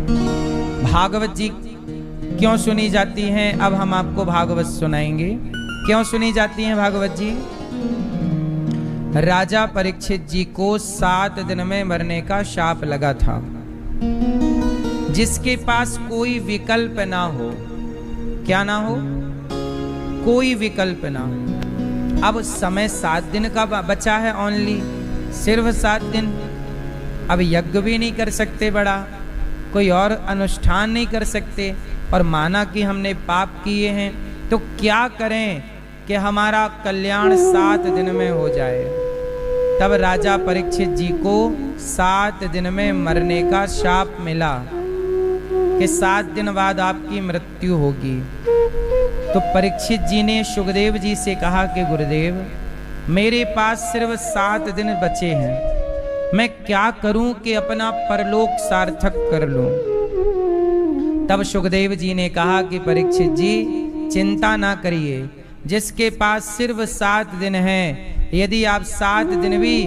भागवत जी क्यों सुनी जाती हैं? अब हम आपको भागवत सुनाएंगे। क्यों सुनी जाती हैं भागवत जी? राजा परीक्षित जी को 7 दिन में मरने का शाप लगा था, जिसके पास कोई विकल्प ना हो। क्या ना हो? कोई विकल्प ना हो। अब समय 7 दिन का बचा है, ओनली सिर्फ 7 दिन। अब यज्ञ भी नहीं कर सकते बड़ा, कोई और अनुष्ठान नहीं कर सकते, और माना कि हमने पाप किए हैं, तो क्या करें कि हमारा कल्याण 7 दिन में हो जाए। तब राजा परीक्षित जी को 7 दिन में मरने का शाप मिला कि 7 दिन बाद आपकी मृत्यु होगी। तो परीक्षित जी ने सुखदेव जी से कहा कि गुरुदेव, मेरे पास सिर्फ 7 दिन बचे हैं, मैं क्या करूं कि अपना परलोक सार्थक कर लूं। तब सुखदेव जी ने कहा कि परीक्षित जी चिंता ना करिए, जिसके पास सिर्फ 7 दिन हैं, यदि आप 7 दिन भी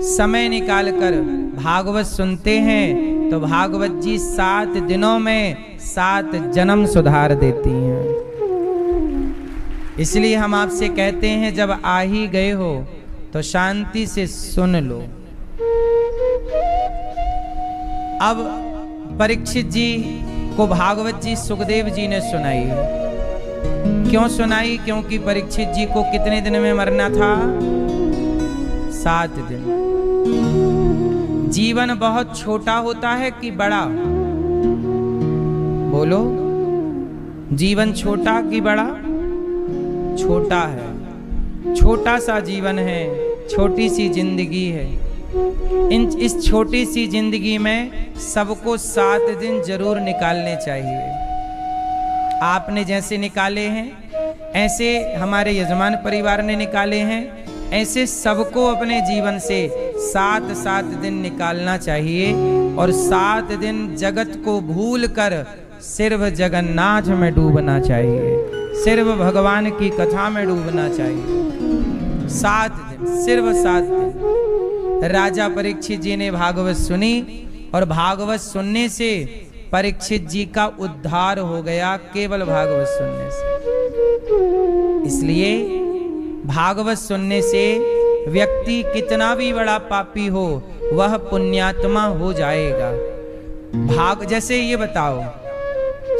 समय निकाल कर भागवत सुनते हैं तो भागवत जी 7 दिनों में 7 जन्म सुधार देती हैं। इसलिए हम आपसे कहते हैं, जब आ ही गए हो तो शांति से सुन लो। अब परीक्षित जी को भागवत जी सुखदेव जी ने सुनाई। क्यों सुनाई? क्योंकि परीक्षित जी को कितने दिन में मरना था? 7 दिन। जीवन बहुत छोटा होता है कि बड़ा? बोलो, जीवन छोटा कि बड़ा? छोटा है। छोटा सा जीवन है, छोटी सी जिंदगी है। इस छोटी सी जिंदगी में सबको 7 दिन जरूर निकालने चाहिए। आपने जैसे निकाले हैं, ऐसे हमारे यजमान परिवार ने निकाले हैं, ऐसे सबको अपने जीवन से 7 दिन निकालना चाहिए। और 7 दिन जगत को भूल कर सिर्फ जगन्नाथ में डूबना चाहिए, सिर्फ भगवान की कथा में डूबना चाहिए। 7 दिन, सिर्फ 7 दिन। राजा परीक्षित जी ने भागवत सुनी, और भागवत सुनने से परीक्षित जी का उद्धार हो गया, केवल भागवत सुनने से। इसलिए भागवत सुनने से व्यक्ति कितना भी बड़ा पापी हो, वह पुण्यात्मा हो जाएगा। जैसे ये बताओ,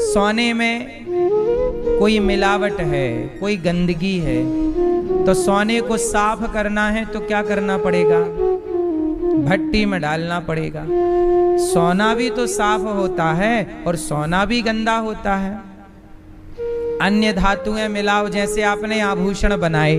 सोने में कोई मिलावट है, कोई गंदगी है, तो सोने को साफ करना है तो क्या करना पड़ेगा? भट्टी में डालना पड़ेगा। सोना भी तो साफ होता है और सोना भी गंदा होता है। अन्य धातुएं मिलाओ, जैसे आपने आभूषण बनाए,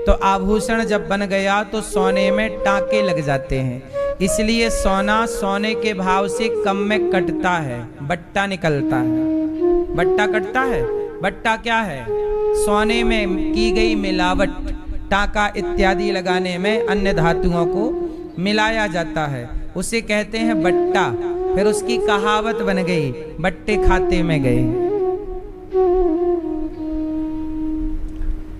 तो आभूषण जब बन गया तो सोने में टांके लग जाते हैं, इसलिए सोना सोने के भाव से कम में कटता है, बट्टा निकलता है। बट्टा कटता है। बट्टा क्या है? सोने में की गई मिलावट, टाका इत्यादि लगाने में अन्य धातुओं को मिलाया जाता है, उसे कहते हैं बट्टा। फिर उसकी कहावत बन गई, बट्टे खाते में गए।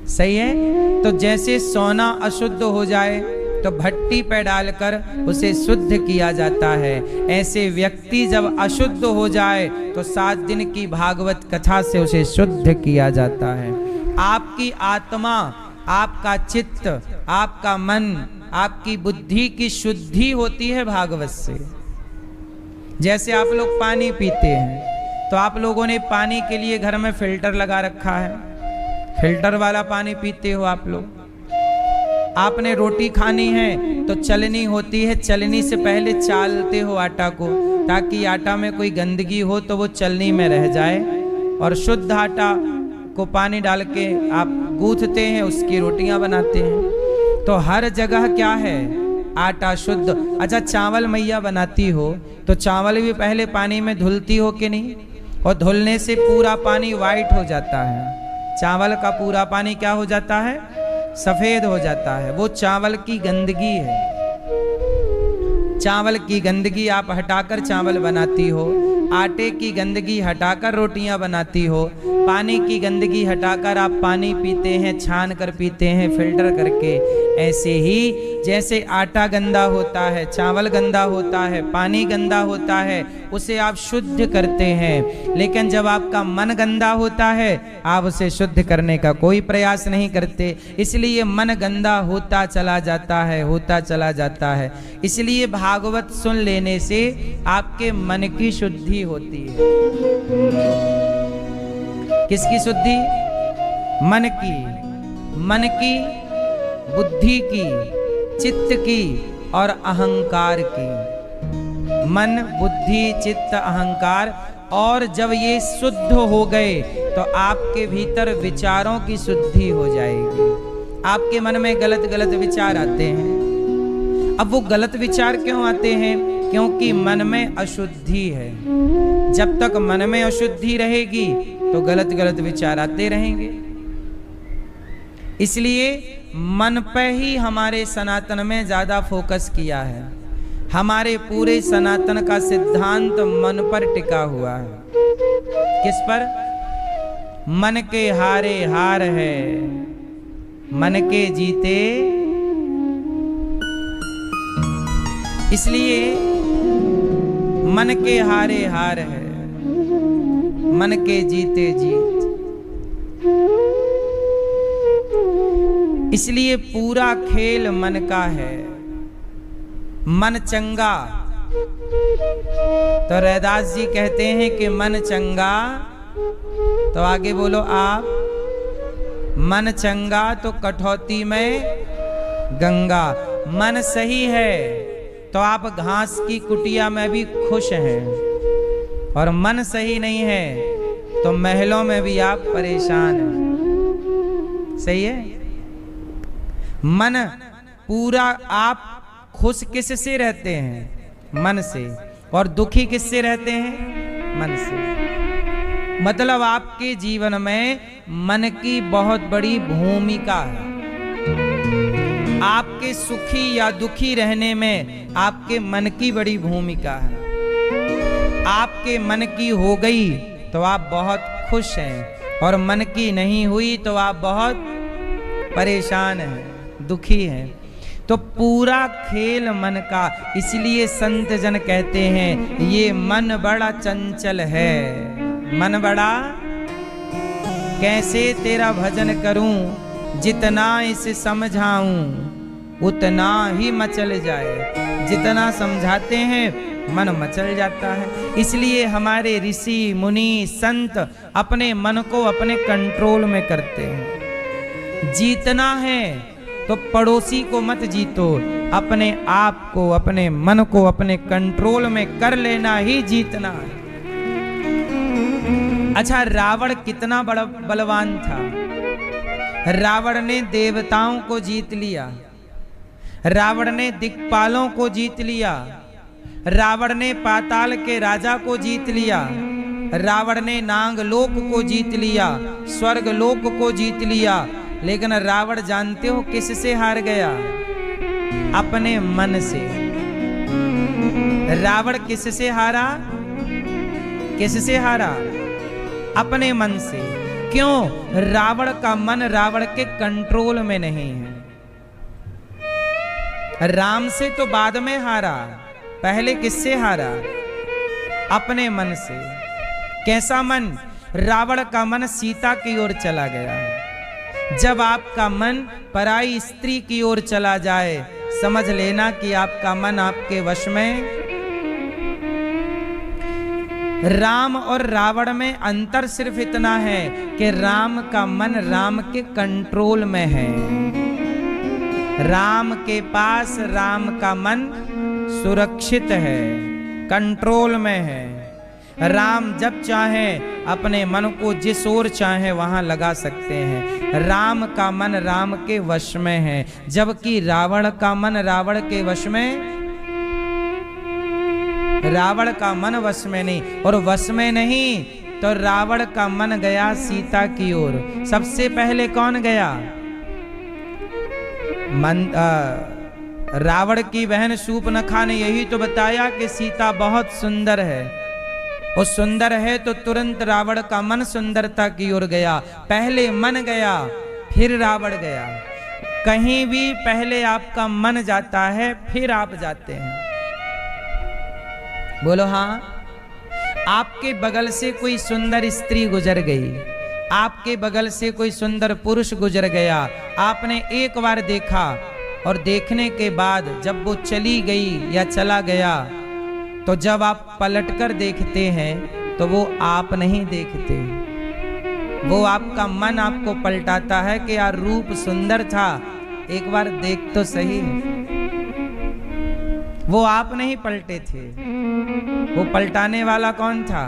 सही है? तो जैसे सोना अशुद्ध हो जाए तो भट्टी पे डालकर उसे शुद्ध किया जाता है, ऐसे व्यक्ति जब अशुद्ध हो जाए तो 7 दिन की भागवत कथा से उसे शुद्ध किया जाता है। आपकी आत्मा, आपका चित्त, आपका मन, आपकी बुद्धि की शुद्धि होती है भागवत से। जैसे आप लोग पानी पीते हैं, तो आप लोगों ने पानी के लिए घर में फिल्टर लगा रखा है, फिल्टर वाला पानी पीते हो आप लोग। आपने रोटी खानी है तो चलनी होती है, चलनी से पहले चालते हो आटा को, ताकि आटा में कोई गंदगी हो तो वो चलनी में रह जाए, और शुद्ध आटा को पानी डाल के आप गूंथते हैं, उसकी रोटियां बनाते हैं। तो हर जगह क्या है? आटा शुद्ध। अच्छा, चावल मैया बनाती हो तो चावल भी पहले पानी में धुलती हो कि नहीं? और धुलने से पूरा पानी वाइट हो जाता है। चावल का पूरा पानी क्या हो जाता है? सफेद हो जाता है। वो चावल की गंदगी है। चावल की गंदगी आप हटाकर चावल बनाती हो आटे की गंदगी हटाकर रोटियां बनाती हो, पानी की गंदगी हटाकर आप पानी पीते हैं, छान कर पीते हैं फिल्टर करके, ऐसे ही जैसे आटा गंदा होता है, चावल गंदा होता है, पानी गंदा होता है, उसे आप शुद्ध करते हैं। लेकिन जब आपका मन गंदा होता है आप उसे शुद्ध करने का कोई प्रयास नहीं करते, इसलिए मन गंदा होता चला जाता है, होता चला जाता है। इसलिए भागवत सुन लेने से आपके मन की शुद्धि होती है। किसकी शुद्धि? मन की, मन की, बुद्धि की, चित्त की और अहंकार की। मन, बुद्धि, चित्त, अहंकार। और जब ये शुद्ध हो गए तो आपके भीतर विचारों की शुद्धि हो जाएगी। आपके मन में गलत गलत विचार आते हैं। अब वो गलत विचार क्यों आते हैं? क्योंकि मन में अशुद्धि है। जब तक मन में अशुद्धि रहेगी तो गलत गलत विचार आते रहेंगे। इसलिए मन पे ही हमारे सनातन में ज्यादा फोकस किया है। हमारे पूरे सनातन का सिद्धांत मन पर टिका हुआ है। किस पर? मन के हारे हार है, मन के जीते। इसलिए मन के हारे हार है, मन के जीते जीत। इसलिए पूरा खेल मन का है। मन चंगा, तो रैदास जी कहते हैं कि मन चंगा, तो आगे बोलो आप। मन चंगा तो कठौती में गंगा। मन सही है तो आप घास की कुटिया में भी खुश हैं, और मन सही नहीं है तो महलों में भी आप परेशान हैं। सही है? मन पूरा, आप खुश किससे रहते हैं? मन से। और दुखी किससे रहते हैं? मन से। मतलब आपके जीवन में मन की बहुत बड़ी भूमिका है। आपके सुखी या दुखी रहने में आपके मन की बड़ी भूमिका है। आपके मन की हो गई तो आप बहुत खुश हैं, और मन की नहीं हुई तो आप बहुत परेशान हैं, दुखी हैं। तो पूरा खेल मन का। इसलिए संत जन कहते हैं ये मन बड़ा चंचल है। मन बड़ा, कैसे तेरा भजन करूं, जितना इसे समझाऊं उतना ही मचल जाए। जितना समझाते हैं मन मचल जाता है। इसलिए हमारे ऋषि मुनि संत अपने मन को अपने कंट्रोल में करते हैं। जीतना है तो पड़ोसी को मत जीतो, अपने आप को, अपने मन को अपने कंट्रोल में कर लेना ही जीतना है। अच्छा, रावण कितना बड़ा बलवान था। रावण ने देवताओं को जीत लिया, रावण ने दिक्पालों को जीत लिया, रावण ने पाताल के राजा को जीत लिया, रावण ने नागलोक को जीत लिया, स्वर्ग लोक को जीत लिया। लेकिन रावण जानते हो किससे हार गया? अपने मन से। रावण किससे हारा? किससे हारा? अपने मन से। क्यों? रावण का मन रावण के कंट्रोल में नहीं है। राम से तो बाद में हारा, पहले किससे हारा? अपने मन से। कैसा मन? रावण का मन सीता की ओर चला गया। जब आपका मन पराई स्त्री की ओर चला जाए, समझ लेना कि आपका मन आपके वश में। राम और रावण में अंतर सिर्फ इतना है कि राम का मन राम के कंट्रोल में है। राम के पास राम का मन सुरक्षित है, कंट्रोल में है। राम जब चाहे अपने मन को जिस ओर चाहे वहां लगा सकते हैं। राम का मन राम के वश में है, जबकि रावण का मन रावण के वश में। रावण का मन वश में नहीं, और वश में नहीं तो रावण का मन गया सीता की ओर। सबसे पहले कौन गया? रावण की बहन शूर्पणखा ने यही तो बताया कि सीता बहुत सुंदर है। वो सुंदर है तो तुरंत रावण का मन सुंदरता की ओर गया। पहले मन गया फिर रावण गया। कहीं भी पहले आपका मन जाता है फिर आप जाते हैं। बोलो हाँ। आपके बगल से कोई सुंदर स्त्री गुजर गई, आपके बगल से कोई सुंदर पुरुष गुजर गया, आपने एक बार देखा और देखने के बाद जब वो चली गई या चला गया तो जब आप पलटकर देखते हैं तो वो आप नहीं देखते, वो आपका मन आपको पलटाता है कि यार रूप सुंदर था, एक बार देख तो सही। वो आप नहीं पलटे थे, वो पलटाने वाला कौन था?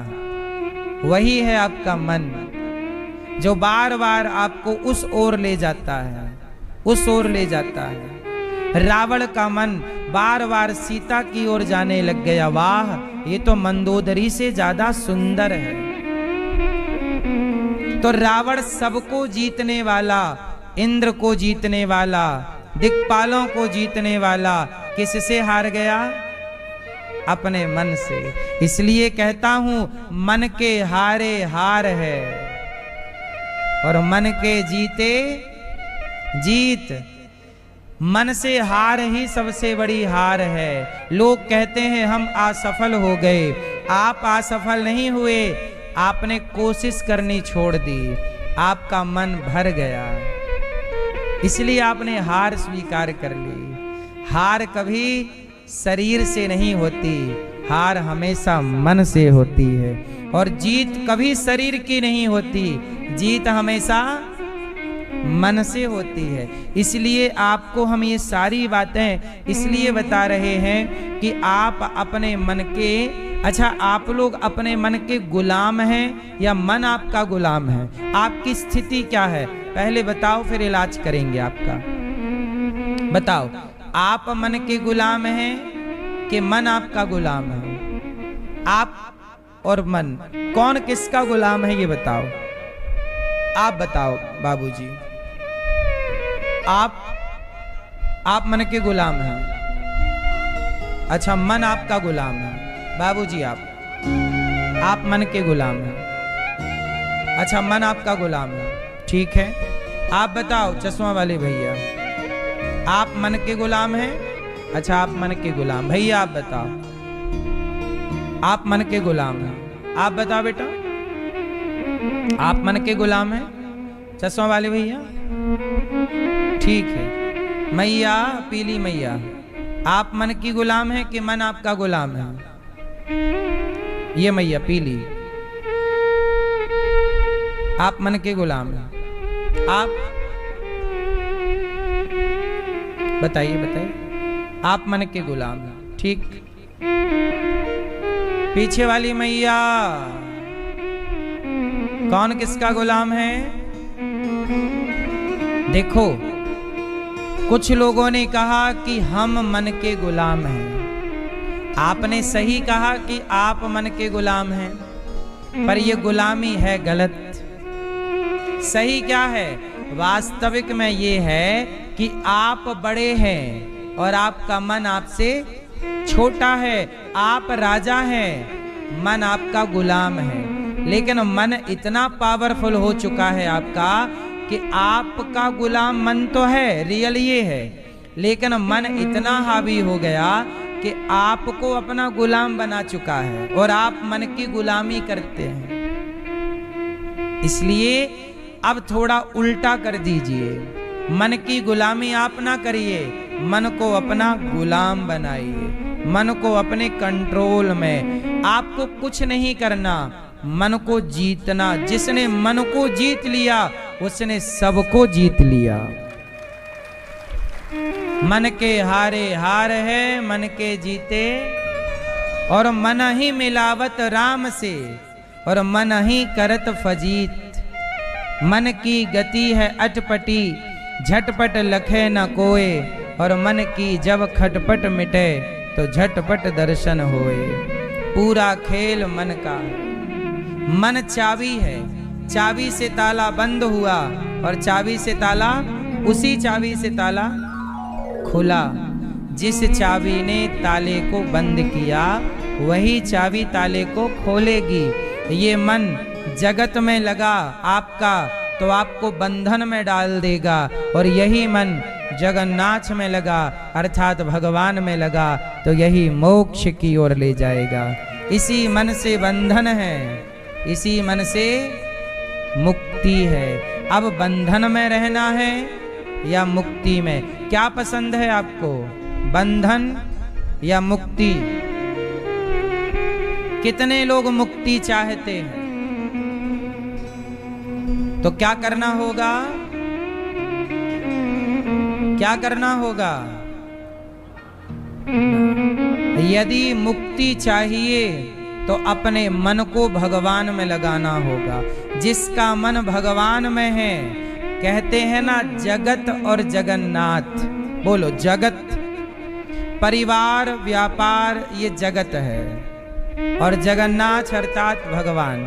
वही है आपका मन, जो बार बार आपको उस ओर ले जाता है, उस ओर ले जाता है। रावण का मन बार बार सीता की ओर जाने लग गया। वाह, ये तो मंदोदरी से ज्यादा सुंदर है। तो रावण सबको जीतने वाला, इंद्र को जीतने वाला, दिक्पालों को जीतने वाला, किससे हार गया? अपने मन से। इसलिए कहता हूं मन के हारे हार है और मन के जीते जीत। मन से हार ही सबसे बड़ी हार है। लोग कहते हैं हम असफल हो गए, आप असफल नहीं हुए, आपने कोशिश करनी छोड़ दी, आपका मन भर गया, इसलिए आपने हार स्वीकार कर ली। हार कभी शरीर से नहीं होती, हार हमेशा मन से होती है। और जीत कभी शरीर की नहीं होती, जीत हमेशा मन से होती है। इसलिए आपको हम ये सारी बातें इसलिए बता रहे हैं कि आप अपने मन के, अच्छा आप लोग अपने मन के गुलाम हैं या मन आपका गुलाम है? आपकी स्थिति क्या है पहले बताओ, फिर इलाज करेंगे आपका। बताओ, आप मन के गुलाम हैं कि मन आपका गुलाम है? आप और मन कौन किसका गुलाम है ये बताओ। आप बताओ बाबूजी, आप मन के गुलाम हैं। अच्छा, मन आपका गुलाम है। बाबूजी आप मन के गुलाम हैं। अच्छा, मन आपका गुलाम है, ठीक है। आप बताओ चश्मा वाले भैया, आप मन के गुलाम हैं? अच्छा, आप मन के गुलाम। भैया आप बताओ, आप मन के गुलाम हैं? आप बताओ बेटा, आप मन के गुलाम हैं? चश्मा वाले भैया, ठीक है। मैया, पीली मैया, आप मन की गुलाम हैं कि मन आपका गुलाम है? ये मैया पीली, आप मन के गुलाम हैं। आप बताइए बताइए, आप मन के गुलाम हैं, ठीक। पीछे वाली मैया, कौन किसका गुलाम है? देखो, कुछ लोगों ने कहा कि हम मन के गुलाम हैं। आपने सही कहा कि आप मन के गुलाम हैं, पर यह गुलामी है गलत। सही क्या है? वास्तविक में ये है कि आप बड़े हैं और आपका मन आपसे छोटा है। आप राजा हैं, मन आपका गुलाम है। लेकिन मन इतना पावरफुल हो चुका है आपका कि आपका गुलाम मन तो है, रियल ये है, लेकिन मन इतना हावी हो गया कि आपको अपना गुलाम बना चुका है और आप मन की गुलामी करते हैं। इसलिए अब थोड़ा उल्टा कर दीजिए, मन की गुलामी आप ना करिए, मन को अपना गुलाम बनाइए, मन को अपने कंट्रोल में। आपको कुछ नहीं करना, मन को जीतना। जिसने मन को जीत लिया उसने सबको जीत लिया। मन के हारे हार है, मन के जीते और मन ही मिलावत राम से और मन ही करत फजीत। मन की गति है अटपटी, झटपट लखे न कोय, और मन की जब खटपट मिटे तो झटपट दर्शन होए। पूरा खेल मन का। मन चाबी है, चाबी से ताला बंद हुआ और चाबी से ताला, उसी चाबी से ताला खुला। जिस चाबी ने ताले को बंद किया वही चाबी ताले को खोलेगी। ये मन जगत में लगा आपका तो आपको बंधन में डाल देगा, और यही मन जगन्नाथ में लगा अर्थात भगवान में लगा तो यही मोक्ष की ओर ले जाएगा। इसी मन से बंधन है, इसी मन से मुक्ति है। अब बंधन में रहना है या मुक्ति में? क्या पसंद है आपको, बंधन या मुक्ति? कितने लोग मुक्ति चाहते हैं? तो क्या करना होगा, क्या करना होगा? यदि मुक्ति चाहिए तो अपने मन को भगवान में लगाना होगा। जिसका मन भगवान में है, कहते हैं ना जगत और जगन्नाथ, बोलो जगत, परिवार व्यापार ये जगत है, और जगन्नाथ अर्थात भगवान।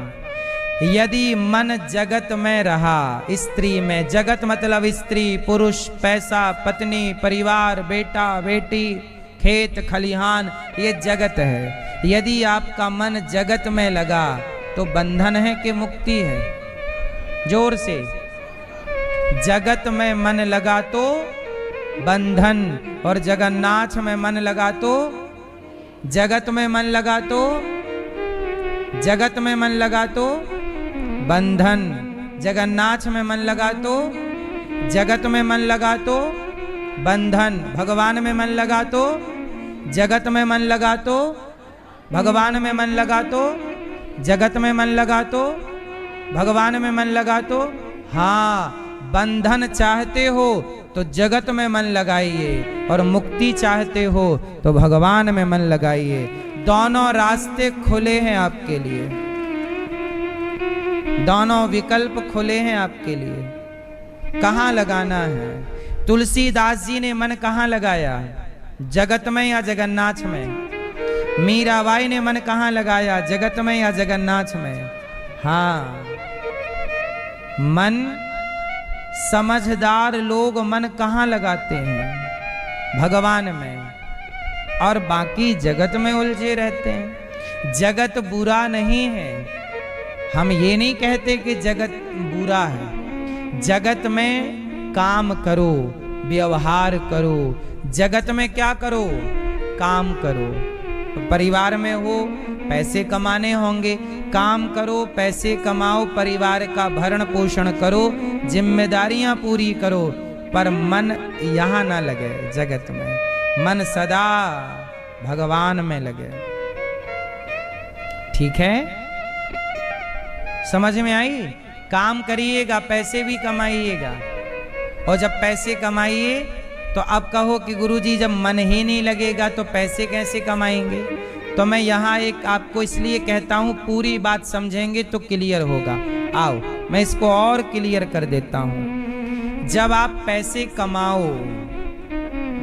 यदि मन जगत में रहा, स्त्री में, जगत मतलब स्त्री पुरुष, पैसा पत्नी परिवार बेटा बेटी खेत खलिहान, ये जगत है। यदि आपका मन जगत में लगा तो बंधन है कि मुक्ति है? जोर से, जगत में मन लगा तो बंधन, और जगन्नाथ में मन लगा तो, जगत में मन लगा तो, जगत में मन लगा तो बंधन, जगन्नाथ में मन लगा तो, जगत में मन लगा तो बंधन, भगवान में मन लगा तो, जगत में मन लगा तो, भगवान में मन लगा तो, जगत में मन लगा तो, भगवान में मन लगा तो। हाँ, बंधन चाहते हो तो जगत में मन लगाइए, और मुक्ति चाहते हो तो भगवान में मन लगाइए। दोनों रास्ते खुले हैं आपके लिए, दोनों विकल्प खुले हैं आपके लिए। कहाँ लगाना है? तुलसीदास जी ने मन कहाँ लगाया, जगत में या जगन्नाथ में? मीराबाई ने मन कहाँ लगाया, जगत में या जगन्नाथ में? हाँ, मन, समझदार लोग मन कहाँ लगाते हैं? भगवान में, और बाकी जगत में उलझे रहते हैं। जगत बुरा नहीं है, हम ये नहीं कहते कि जगत बुरा है। जगत में काम करो, व्यवहार करो, जगत में क्या करो, काम करो। परिवार में हो, पैसे कमाने होंगे, काम करो, पैसे कमाओ, परिवार का भरण पोषण करो, जिम्मेदारियां पूरी करो, पर मन यहाँ ना लगे जगत में, मन सदा भगवान में लगे। ठीक है, समझ में आई? काम करिएगा, पैसे भी कमाइएगा, और जब पैसे कमाइए तो अब कहो कि गुरुजी जब मन ही नहीं लगेगा तो पैसे कैसे कमाएंगे? तो मैं यहाँ एक आपको इसलिए कहता हूँ, पूरी बात समझेंगे तो क्लियर होगा। आओ मैं इसको और क्लियर कर देता हूँ। जब आप पैसे कमाओ,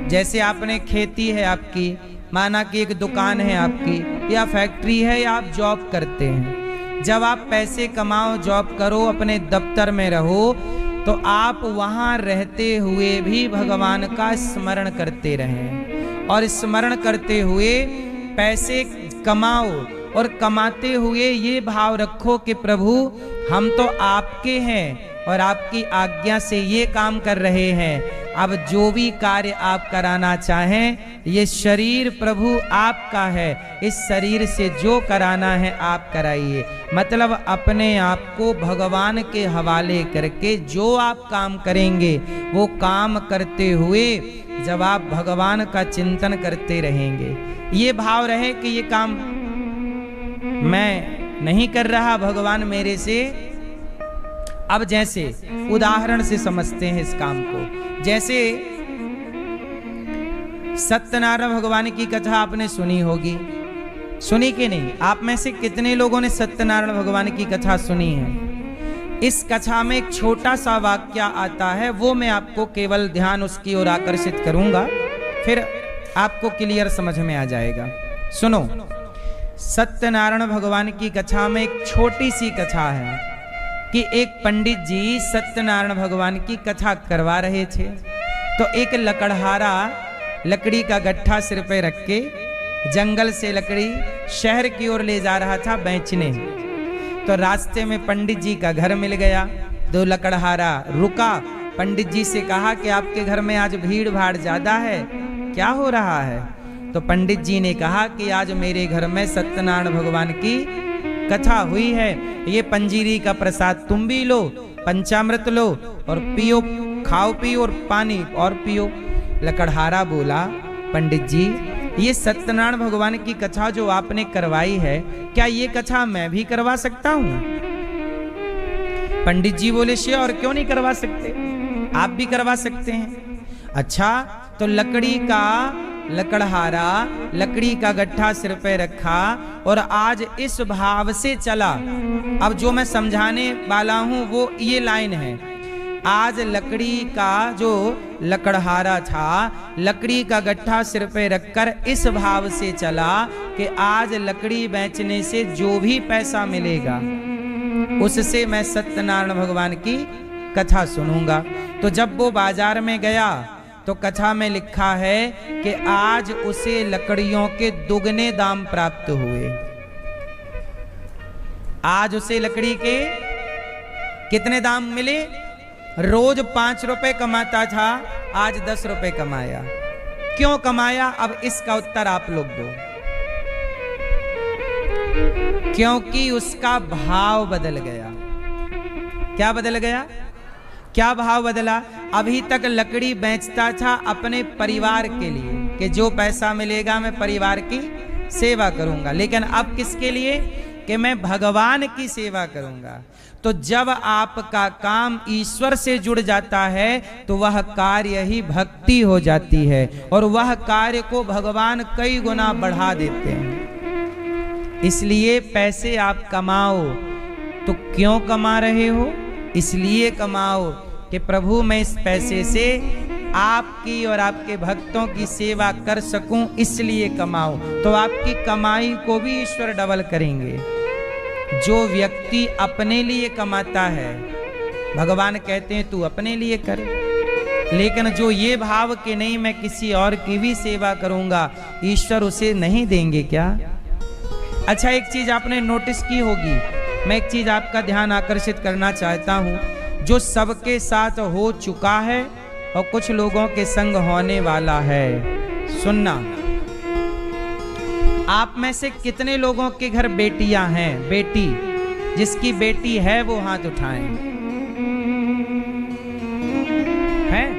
जैसे आपने खेती है आपकी, माना कि एक दुकान है आपकी या फैक्ट्री है या आप जॉब करते हैं, जब आप पैसे कमाओ, जॉब करो, अपने दफ्तर में रहो, तो आप वहाँ रहते हुए भी भगवान का स्मरण करते रहें, और स्मरण करते हुए पैसे कमाओ, और कमाते हुए ये भाव रखो कि प्रभु हम तो आपके हैं और आपकी आज्ञा से ये काम कर रहे हैं। अब जो भी कार्य आप कराना चाहें, ये शरीर प्रभु आपका है, इस शरीर से जो कराना है आप कराइए। मतलब अपने आप को भगवान के हवाले करके जो आप काम करेंगे, वो काम करते हुए जब आप भगवान का चिंतन करते रहेंगे, ये भाव रहे कि ये काम मैं नहीं कर रहा, भगवान मेरे से। अब जैसे उदाहरण से समझते हैं इस काम को, जैसे सत्यनारायण भगवान की कथा आपने सुनी होगी, सुनी कि नहीं? आप में से कितने लोगों ने सत्यनारायण भगवान की कथा सुनी है? इस कथा में एक छोटा सा वाक्य आता है, वो मैं आपको केवल ध्यान उसकी ओर आकर्षित करूंगा, फिर आपको क्लियर समझ में आ जाएगा। सुनो, सत्यनारायण भगवान की कथा में एक छोटी सी कथा है कि एक पंडित जी सत्यनारायण भगवान की कथा करवा रहे थे, तो एक लकड़हारा लकड़ी का गट्ठा सिर पे रख के जंगल से लकड़ी शहर की ओर ले जा रहा था बेचने। तो रास्ते में पंडित जी का घर मिल गया। दो लकड़हारा रुका, पंडित जी से कहा कि आपके घर में आज भीड़ भाड़ ज्यादा है, क्या हो रहा है? तो पंडित जी ने कहा कि आज मेरे घर में सत्यनारायण भगवान की कथा हुई है, ये पंजीरी का प्रसाद तुम भी लो, पंचामृत लो और पियो, खाओ पियो और पानी और पियो। लकड़हारा बोला, पंडित जी ये सत्यनारायण भगवान की कथा जो आपने करवाई है, क्या ये कथा मैं भी करवा सकता हूँ? पंडित जी बोले, श्योर, और क्यों नहीं करवा सकते, आप भी करवा सकते हैं। अच्छा, तो लकड़हारा लकड़ी का गट्ठा सिर पे रखा और आज इस भाव से चला। अब जो मैं समझाने वाला हूं वो ये लाइन है। आज लकड़ी का जो लकड़हारा था, लकड़ी का गट्ठा सिर पे रखकर इस भाव से चला कि आज लकड़ी बेचने से जो भी पैसा मिलेगा उससे मैं सत्यनारायण भगवान की कथा सुनूंगा। तो जब वो बाजार में गया तो कथा में लिखा है कि आज उसे लकड़ियों के दुगने दाम प्राप्त हुए। आज उसे लकड़ी के कितने दाम मिले? रोज 5 रुपए कमाता था, आज 10 रुपए कमाया। क्यों कमाया? अब इसका उत्तर आप लोग दो। क्योंकि उसका भाव बदल गया। क्या बदल गया? क्या भाव बदला? अभी तक लकड़ी बेचता था अपने परिवार के लिए कि जो पैसा मिलेगा मैं परिवार की सेवा करूंगा, लेकिन अब किसके लिए? कि मैं भगवान की सेवा करूंगा। तो जब आपका काम ईश्वर से जुड़ जाता है तो वह कार्य ही भक्ति हो जाती है और वह कार्य को भगवान कई गुना बढ़ा देते हैं। इसलिए पैसे आप कमाओ तो क्यों कमा रहे हो? इसलिए कमाओ कि प्रभु मैं इस पैसे से आपकी और आपके भक्तों की सेवा कर सकूं, इसलिए कमाओ। तो आपकी कमाई को भी ईश्वर डबल करेंगे। जो व्यक्ति अपने लिए कमाता है, भगवान कहते हैं तू अपने लिए कर, लेकिन जो ये भाव कि नहीं मैं किसी और की भी सेवा करूंगा, ईश्वर उसे नहीं देंगे क्या? अच्छा, एक चीज आपने नोटिस की होगी, मैं एक चीज आपका ध्यान आकर्षित करना चाहता हूं, जो सबके साथ हो चुका है और कुछ लोगों के संग होने वाला है। सुनना, आप में से कितने लोगों के घर बेटियां हैं? बेटी, जिसकी बेटी है वो हाथ उठाएं। हैं?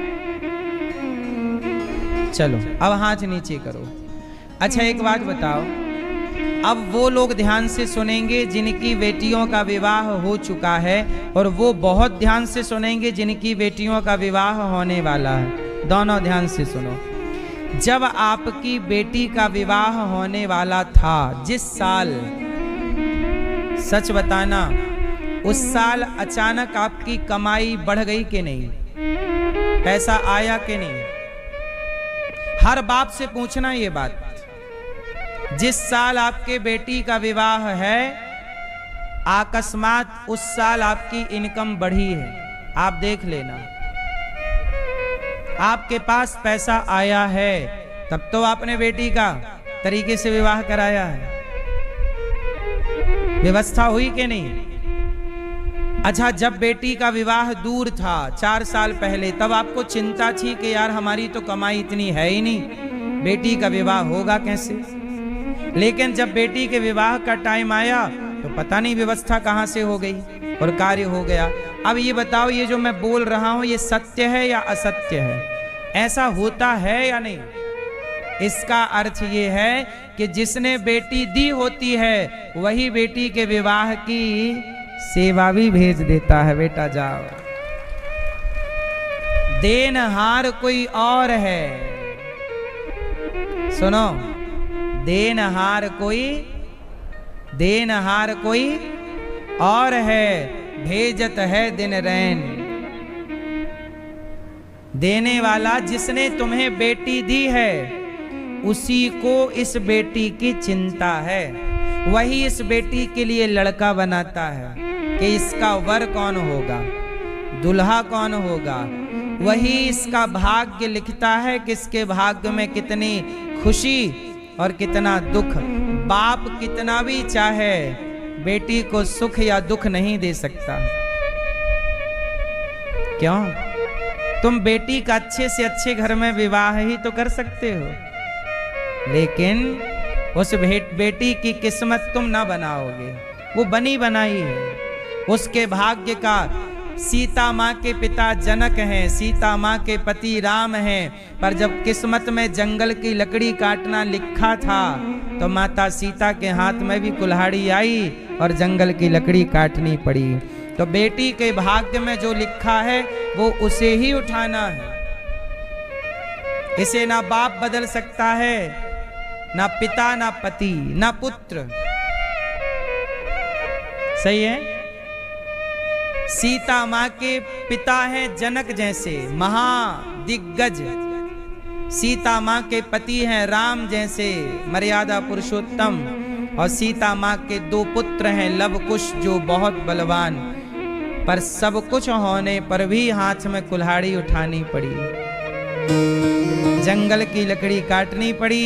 चलो अब हाथ नीचे करो। अच्छा, एक बात बताओ, अब वो लोग ध्यान से सुनेंगे जिनकी बेटियों का विवाह हो चुका है, और वो बहुत ध्यान से सुनेंगे जिनकी बेटियों का विवाह होने वाला है। दोनों ध्यान से सुनो। जब आपकी बेटी का विवाह होने वाला था, जिस साल, सच बताना, उस साल अचानक आपकी कमाई बढ़ गई कि नहीं? पैसा आया कि नहीं? हर बाप से पूछना ये बात। जिस साल आपके बेटी का विवाह है, अकस्मात उस साल आपकी इनकम बढ़ी है, आप देख लेना। आपके पास पैसा आया है, तब तो आपने बेटी का तरीके से विवाह कराया है। व्यवस्था हुई कि नहीं? अच्छा, जब बेटी का विवाह दूर था 4 साल पहले, तब आपको चिंता थी कि यार हमारी तो कमाई इतनी है ही नहीं, बेटी का विवाह होगा कैसे? लेकिन जब बेटी के विवाह का टाइम आया तो पता नहीं व्यवस्था कहां से हो गई और कार्य हो गया। अब ये बताओ, ये जो मैं बोल रहा हूं ये सत्य है या असत्य है? ऐसा होता है या नहीं? इसका अर्थ ये है कि जिसने बेटी दी होती है वही बेटी के विवाह की सेवा भी भेज देता है। बेटा जाओ, देनहार कोई और है। सुनो, देनहार कोई और है, भेजत है दिन रैन। देने वाला जिसने तुम्हें बेटी दी है उसी को इस बेटी की चिंता है, वही इस बेटी के लिए लड़का बनाता है कि इसका वर कौन होगा, दुल्हा कौन होगा। वही इसका भाग्य लिखता है कि इसके भाग्य में कितनी खुशी, और कितना दुख। बाप कितना भी चाहे बेटी को सुख या दुख नहीं दे सकता। क्यों? तुम बेटी का अच्छे से अच्छे घर में विवाह ही तो कर सकते हो, लेकिन उस बेटी की किस्मत तुम ना बनाओगे, वो बनी बनाई है। उसके भाग्य का सीता माँ के पिता जनक हैं, सीता माँ के पति राम हैं, पर जब किस्मत में जंगल की लकड़ी काटना लिखा था तो माता सीता के हाथ में भी कुल्हाड़ी आई और जंगल की लकड़ी काटनी पड़ी। तो बेटी के भाग्य में जो लिखा है वो उसे ही उठाना है। इसे ना बाप बदल सकता है, ना पिता, ना पति, ना पुत्र। सही है? सीता माँ के पिता हैं जनक जैसे महादिग्गज, सीता माँ के पति हैं राम जैसे मर्यादा पुरुषोत्तम, और सीता माँ के 2 पुत्र हैं लव कुश जो बहुत बलवान। पर सब कुछ होने पर भी हाथ में कुल्हाड़ी उठानी पड़ी, जंगल की लकड़ी काटनी पड़ी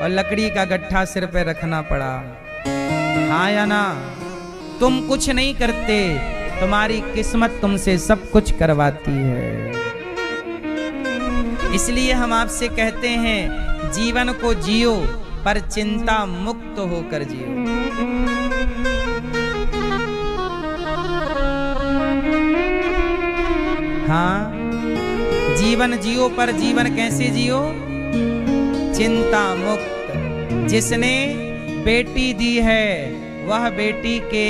और लकड़ी का गट्ठा सिर पे रखना पड़ा। हाँ या ना? तुम कुछ नहीं करते, तुम्हारी किस्मत तुमसे सब कुछ करवाती है। इसलिए हम आपसे कहते हैं जीवन को जियो पर चिंता मुक्त होकर जियो। हाँ, जीवन जियो, पर जीवन कैसे जियो? चिंता मुक्त। जिसने बेटी दी है वह बेटी के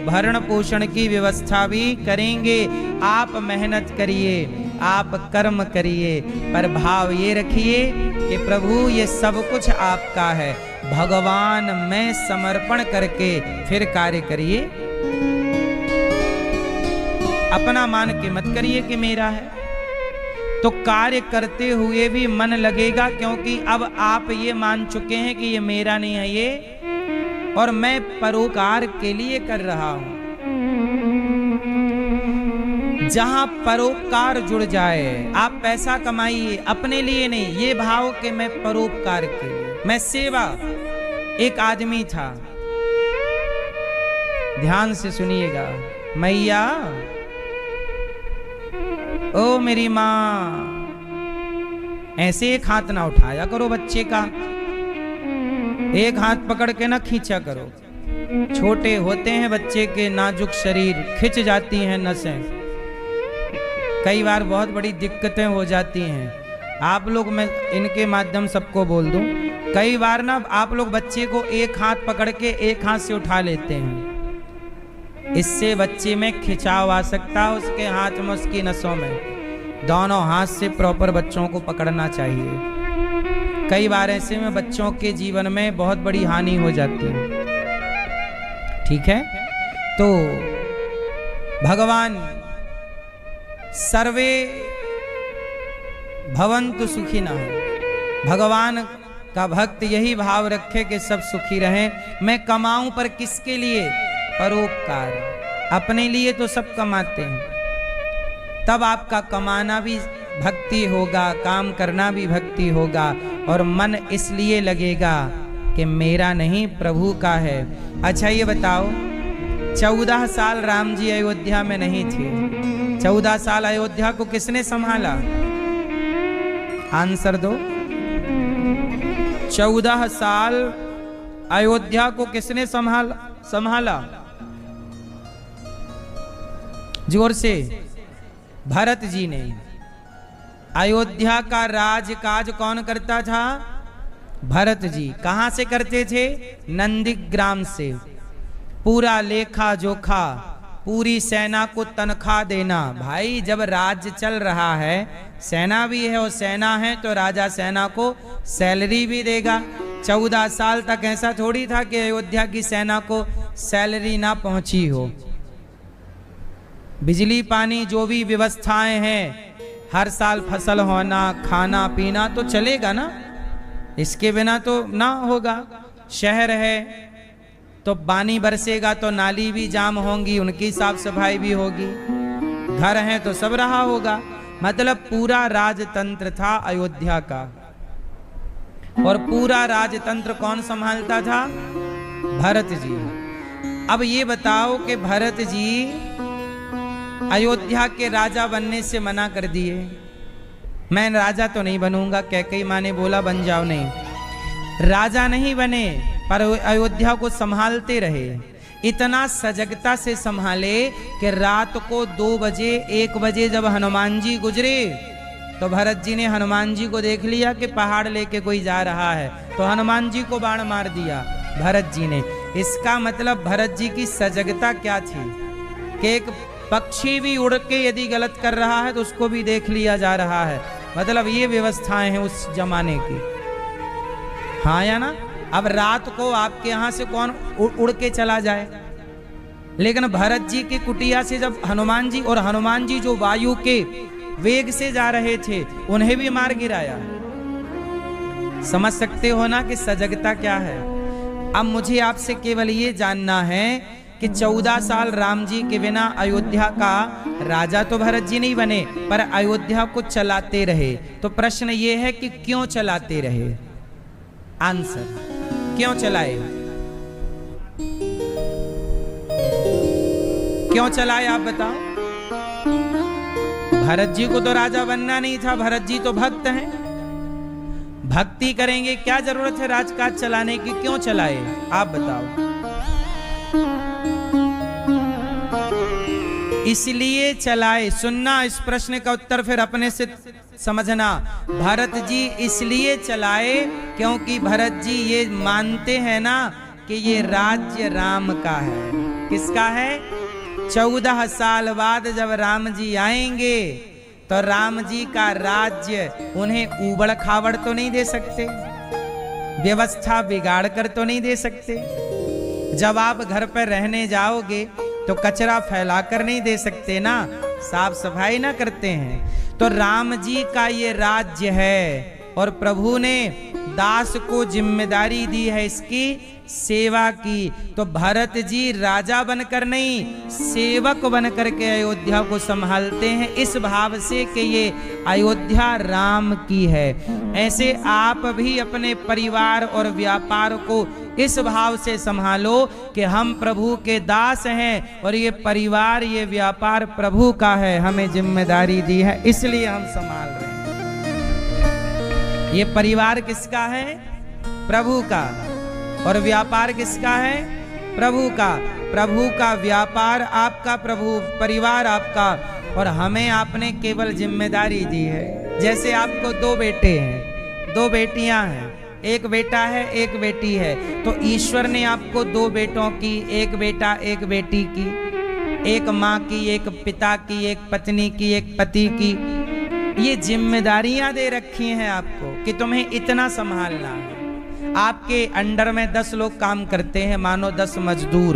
भरण पोषण की व्यवस्था भी करेंगे। आप मेहनत करिए, आप कर्म करिए, पर भाव ये रखिए कि प्रभु ये सब कुछ आपका है, भगवान में समर्पण करके फिर कार्य करिए। अपना मान के मत करिए कि मेरा है, तो कार्य करते हुए भी मन लगेगा, क्योंकि अब आप ये मान चुके हैं कि ये मेरा नहीं है ये, और मैं परोपकार के लिए कर रहा हूं। जहां परोपकार जुड़ जाए, आप पैसा कमाइए अपने लिए नहीं, ये भाव कि मैं परोपकार के लिए, मैं सेवा। एक आदमी था, ध्यान से सुनिएगा, मैया ओ मेरी माँ, ऐसे एक हाथ ना उठाया करो बच्चे का, एक हाथ पकड़ के ना खींचा करो। छोटे होते हैं बच्चे के नाजुक शरीर, खिंच जाती हैं नसें, कई बार बहुत बड़ी दिक्कतें हो जाती हैं। आप लोग, मैं इनके माध्यम सबको बोल दूं, कई बार ना आप लोग बच्चे को एक हाथ पकड़ के एक हाथ से उठा लेते हैं, इससे बच्चे में खिंचाव आ सकता है, उसके हाथ में, उसकी नसों में। दोनों हाथ से प्रॉपर बच्चों को पकड़ना चाहिए। कई बार ऐसे में बच्चों के जीवन में बहुत बड़ी हानि हो जाती है। ठीक है? तो भगवान सर्वे भवन्तु सुखिनः, भगवान का भक्त यही भाव रखे कि सब सुखी रहें। मैं कमाऊं पर किसके लिए? परोपकार। अपने लिए तो सब कमाते हैं, तब आपका कमाना भी भक्ति होगा, काम करना भी भक्ति होगा, और मन इसलिए लगेगा कि मेरा नहीं प्रभु का है। अच्छा ये बताओ, 14 साल राम जी अयोध्या में नहीं थे, 14 साल अयोध्या को किसने संभाला? आंसर दो। 14 साल अयोध्या को किसने संभाला? जोर से। भरत जी ने। अयोध्या का राजकाज कौन करता था? भरत जी। कहां से करते थे? नंदीग्राम से। पूरा लेखा जोखा, पूरी सेना को तनख्वाह देना। भाई जब राज्य चल रहा है, सेना भी है, और सेना है तो राजा सेना को सैलरी भी देगा। 14 साल तक ऐसा थोड़ी था कि अयोध्या की सेना को सैलरी ना पहुंची हो। बिजली पानी जो भी व्यवस्थाएं हैं, हर साल फसल होना, खाना पीना तो चलेगा ना, इसके बिना तो ना होगा। शहर है तो पानी बरसेगा तो नाली भी जाम होंगी, उनकी साफ सफाई भी होगी। घर है तो सब रहा होगा। मतलब पूरा राजतंत्र था अयोध्या का। और पूरा राजतंत्र कौन संभालता था? भरत जी। अब ये बताओ कि भरत जी अयोध्या के राजा बनने से मना कर दिए। मैं राजा तो नहीं बनूंगा, कैकेयी माँ ने बोला बन जाओ, नहीं राजा नहीं बने, पर अयोध्या को संभालते रहे। इतना सजगता से संभाले कि रात को 2 बजे 1 बजे जब हनुमान जी गुजरे तो भरत जी ने हनुमान जी को देख लिया कि पहाड़ लेके कोई जा रहा है, तो हनुमान जी को बाण मार दिया भरत जी ने। इसका मतलब भरत जी की सजगता क्या थी कि एक पक्षी भी उड़ के यदि गलत कर रहा है तो उसको भी देख लिया जा रहा है। मतलब ये व्यवस्थाएं हैं उस जमाने की, हाँ या ना? अब रात को आपके यहां से कौन उड़ के चला जाए? लेकिन भरत जी की कुटिया से जब हनुमान जी, और हनुमान जी जो वायु के वेग से जा रहे थे, उन्हें भी मार गिराया। समझ सकते हो ना कि सजगता क्या है। अब मुझे आपसे केवल ये जानना है कि 14 साल राम जी के बिना अयोध्या का राजा तो भरत जी नहीं बने, पर अयोध्या को चलाते रहे। तो प्रश्न ये है कि क्यों चलाते रहे? आंसर, क्यों चलाए? क्यों चलाए आप बताओ? भरत जी को तो राजा बनना नहीं था, भरत जी तो भक्त हैं, भक्ति करेंगे, क्या जरूरत है राजकाज चलाने की? क्यों चलाए आप बताओ? इसलिए चलाए। सुनना, इस प्रश्न का उत्तर फिर अपने से समझना। भरत जी इसलिए चलाए क्योंकि भरत जी ये मानते हैं ना कि ये राज्य राम का है। किसका है? 14 साल बाद जब राम जी आएंगे तो राम जी का राज्य उन्हें ऊबड़ खाबड़ तो नहीं दे सकते, व्यवस्था बिगाड़ कर तो नहीं दे सकते। जब आप घर पर रहने जाओगे तो कचरा फैला कर नहीं दे सकते ना, साफ सफाई ना करते हैं। तो राम जी का ये राज्य है और प्रभु ने दास को जिम्मेदारी दी है इसकी सेवा की। तो भरत जी राजा बनकर नहीं, सेवक बनकर के अयोध्या को संभालते हैं, इस भाव से कि ये अयोध्या राम की है। ऐसे आप भी अपने परिवार और व्यापार को इस भाव से संभालो कि हम प्रभु के दास हैं और ये परिवार, ये व्यापार प्रभु का है, हमें जिम्मेदारी दी है, इसलिए हम संभाल रहे हैं। ये परिवार किसका है? प्रभु का। और व्यापार किसका है? प्रभु का। प्रभु का व्यापार आपका, प्रभु परिवार आपका, और हमें आपने केवल जिम्मेदारी दी है। जैसे आपको 2 बेटे हैं, 2 बेटियां हैं, एक बेटा है एक बेटी है, तो ईश्वर ने आपको 2 बेटों की, एक बेटा एक बेटी की, एक माँ की, एक पिता की, एक पत्नी की, एक पति की, ये जिम्मेदारियां दे रखी हैं आपको कि तुम्हें इतना संभालना है। आपके अंडर में 10 लोग काम करते हैं, मानो 10 मजदूर,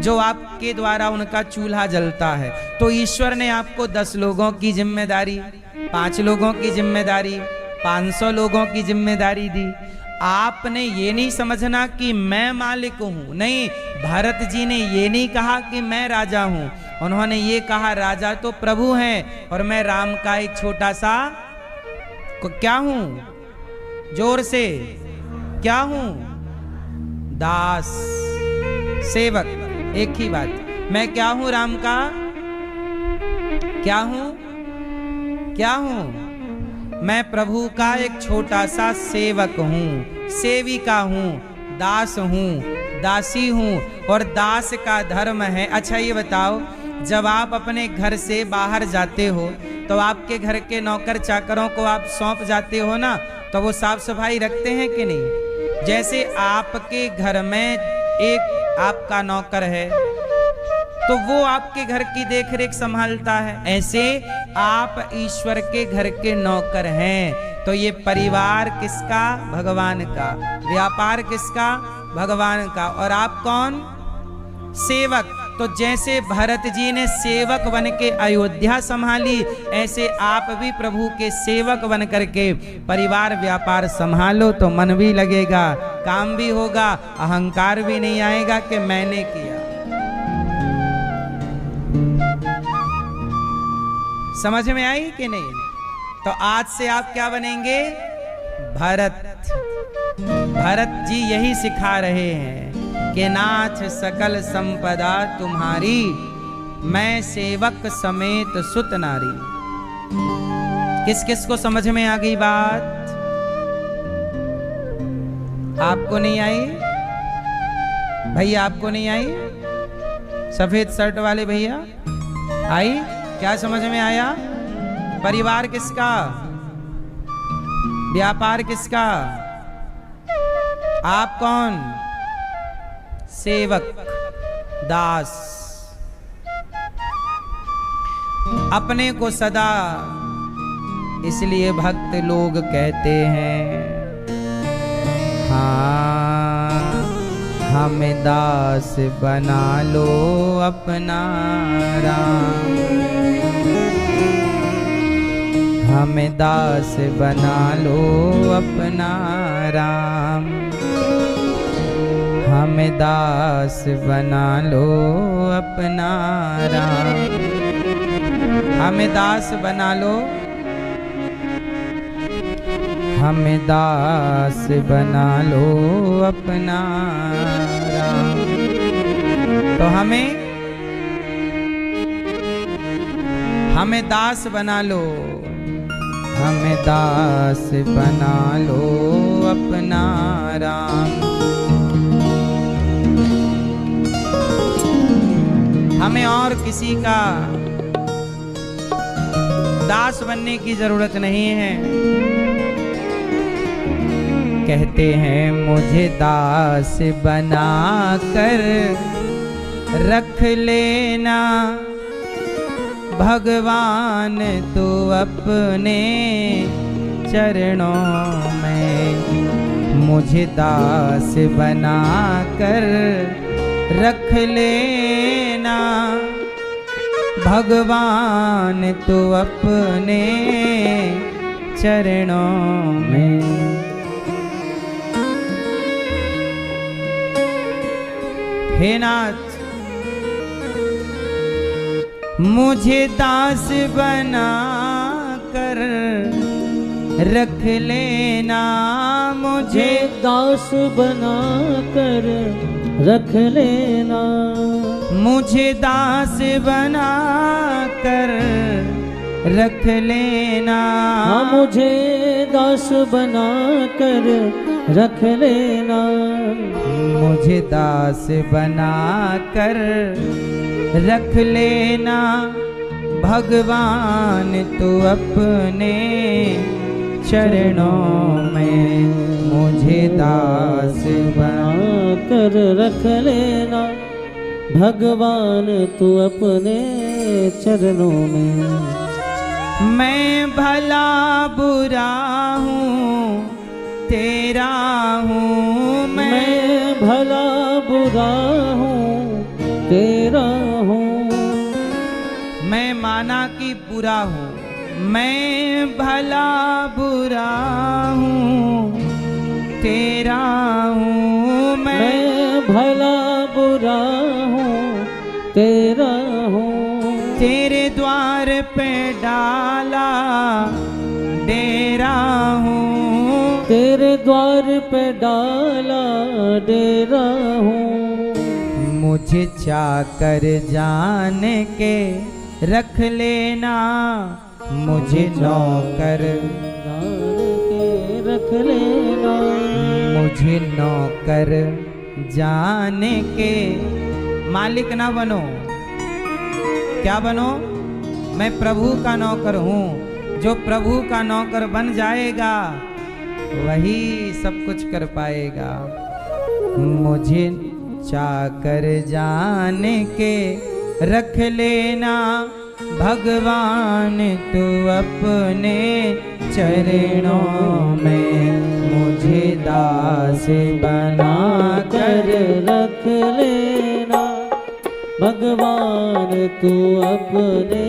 जो आपके द्वारा उनका चूल्हा जलता है। तो ईश्वर ने आपको 10 लोगों की जिम्मेदारी, 5 लोगों की जिम्मेदारी, 500 लोगों की जिम्मेदारी दी। आपने ये नहीं समझना कि मैं मालिक हूं, नहीं। भरत जी ने ये नहीं कहा कि मैं राजा हूं, उन्होंने ये कहा राजा तो प्रभु हैं और मैं राम का एक छोटा सा क्या हूं? जोर से, क्या हूं? दास, सेवक, एक ही बात। मैं क्या हूं? राम का क्या हूं? क्या हूं? मैं प्रभु का एक छोटा सा सेवक हूं, सेविका हूं, दास हूं, दासी हूं, और दास का धर्म है। अच्छा ये बताओ, जब आप अपने घर से बाहर जाते हो तो आपके घर के नौकर चाकरों को आप सौंप जाते हो ना, तो वो साफ सफाई रखते हैं कि नहीं? जैसे आपके घर में एक आपका नौकर है तो वो आपके घर की देखरेख संभालता है, ऐसे आप ईश्वर के घर के नौकर हैं। तो ये परिवार किसका? भगवान का। व्यापार किसका? भगवान का। और आप कौन? सेवक। तो जैसे भरत जी ने सेवक बन के अयोध्या संभाली, ऐसे आप भी प्रभु के सेवक बन करके परिवार व्यापार संभालो, तो मन भी लगेगा, काम भी होगा, अहंकार भी नहीं आएगा कि मैंने किया। समझ में आई कि नहीं? तो आज से आप क्या बनेंगे? भरत। भरत जी यही सिखा रहे हैं कि नाथ सकल संपदा तुम्हारी, मैं सेवक समेत सुत नारी। किस किस को समझ में आ गई बात? आपको नहीं आई? भैया आपको नहीं आई? सफेद शर्ट वाले भैया आई? क्या समझ में आया? परिवार किसका? व्यापार किसका? आप कौन? सेवक, दास। अपने को सदा इसलिए भक्त लोग कहते हैं, हाँ हमें दास बना लो अपना राम, हमें दास बना लो अपना राम, हमें दास बना लो अपना राम, हमें दास बना लो, हमें दास बना लो अपना राम। तो हमें दास बना लो, हमें दास बना लो अपना राम। हमें और किसी का दास बनने की जरूरत नहीं है। कहते हैं मुझे दास बना कर रख लेना भगवान तू अपने चरणों में, मुझे दास बना कर रख लेना भगवान तू अपने चरणों में। हे नाथ मुझे दास बना कर रख लेना, मुझे दास बना कर रख लेना, मुझे दास बना कर रख लेना, हाँ मुझे दास बना कर रख लेना, मुझे दास बना कर रख लेना भगवान तू अपने चरणों में, मुझे दास बना कर रख लेना भगवान तू अपने चरणों में। मैं भला बुरा हूँ तेरा हूँ, मैं भला बुरा हूँ तेरा हूँ, मैं माना कि बुरा हूँ, मैं भला बुरा हूँ तेरा हूँ, मैं भला बुरा हूँ तेरा हूँ, तेरे द्वार पे डाला डेरा हूँ, तेरे द्वार पे डाला डेरा हूँ, मुझे चाकर जान के रख लेना, मुझे नौकर जान के रख लेना, मुझे नौकर जान के मालिक ना बनो। क्या बनो? मैं प्रभु का नौकर हूँ। जो प्रभु का नौकर बन जाएगा वही सब कुछ कर पाएगा। मुझे चाकर जान के रख लेना भगवान तू अपने चरणों में, मुझे दास बना कर रख लेना भगवान तू अपने